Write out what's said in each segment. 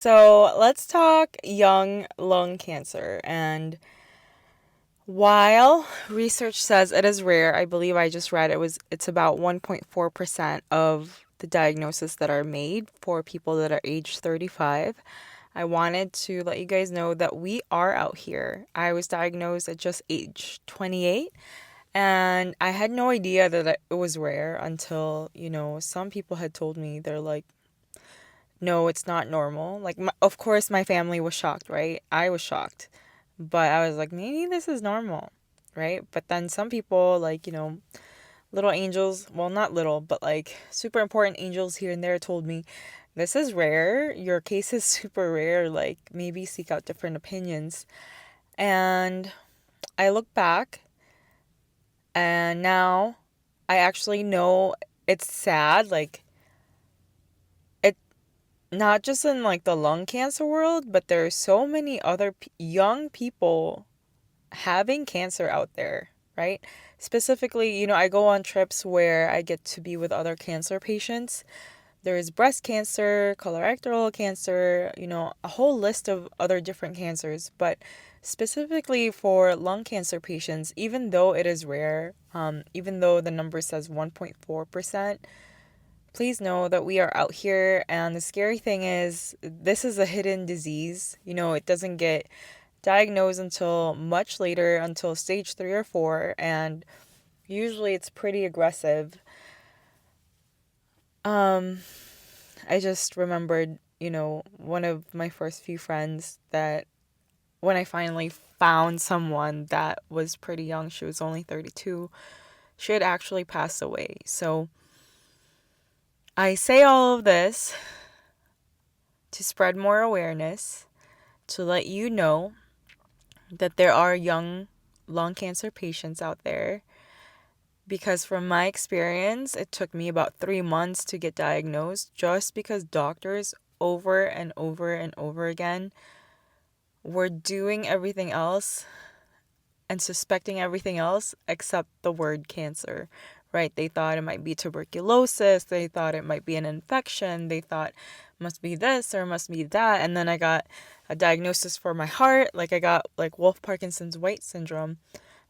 So let's talk young lung cancer. And while research says it is rare, I believe I just read it's about 1.4% of the diagnoses that are made for people that are age 35. I wanted to let you guys know that we are out here. I was diagnosed at just age 28, and I had no idea that it was rare until, some people had told me. They're like, no, it's not normal. Like, of course, my family was shocked, right? I was shocked. But I was like, maybe this is normal, right? But then some people, like, little angels, well, not little, but like super important angels here and there told me, this is rare. Your case is super rare. Like, maybe seek out different opinions. And I look back and now I actually know it's sad. Like, it not just in like the lung cancer world, but there are so many other young people having cancer out there, right? Specifically, I go on trips where I get to be with other cancer patients. There is breast cancer, colorectal cancer, a whole list of other different cancers. But specifically for lung cancer patients, even though it is rare, even though the number says 1.4%, please know that we are out here. And the scary thing is, this is a hidden disease. It doesn't get diagnosed until much later, until stage 3 or 4, and usually it's pretty aggressive. Um, I just remembered, one of my first few friends that when I finally found someone that was pretty young, she was only 32, she had actually passed away. So I say all of this to spread more awareness, to let you know that there are young lung cancer patients out there. Because from my experience, it took me about 3 months to get diagnosed just because doctors over and over and over again were doing everything else and suspecting everything else except the word cancer, right? They thought it might be tuberculosis. They thought it might be an infection. They thought it must be this or must be that. And then I got a diagnosis for my heart. Like, I got like Wolff Parkinson's White syndrome.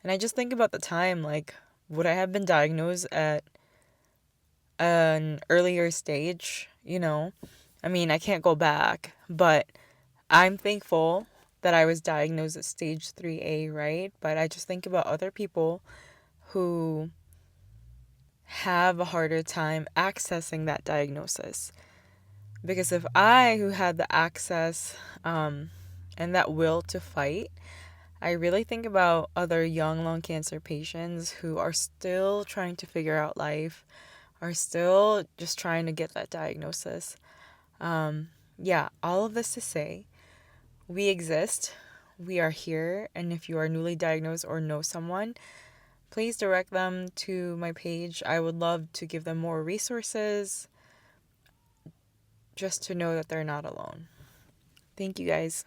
And I just think about the time, like, would I have been diagnosed at an earlier stage? I mean, I can't go back, but I'm thankful that I was diagnosed at stage 3A, right? But I just think about other people who have a harder time accessing that diagnosis. Because if I, who had the access and that will to fight, I really think about other young lung cancer patients who are still trying to figure out life, are still just trying to get that diagnosis. Yeah, all of this to say, we exist, we are here, and if you are newly diagnosed or know someone, please direct them to my page. I would love to give them more resources just to know that they're not alone. Thank you guys.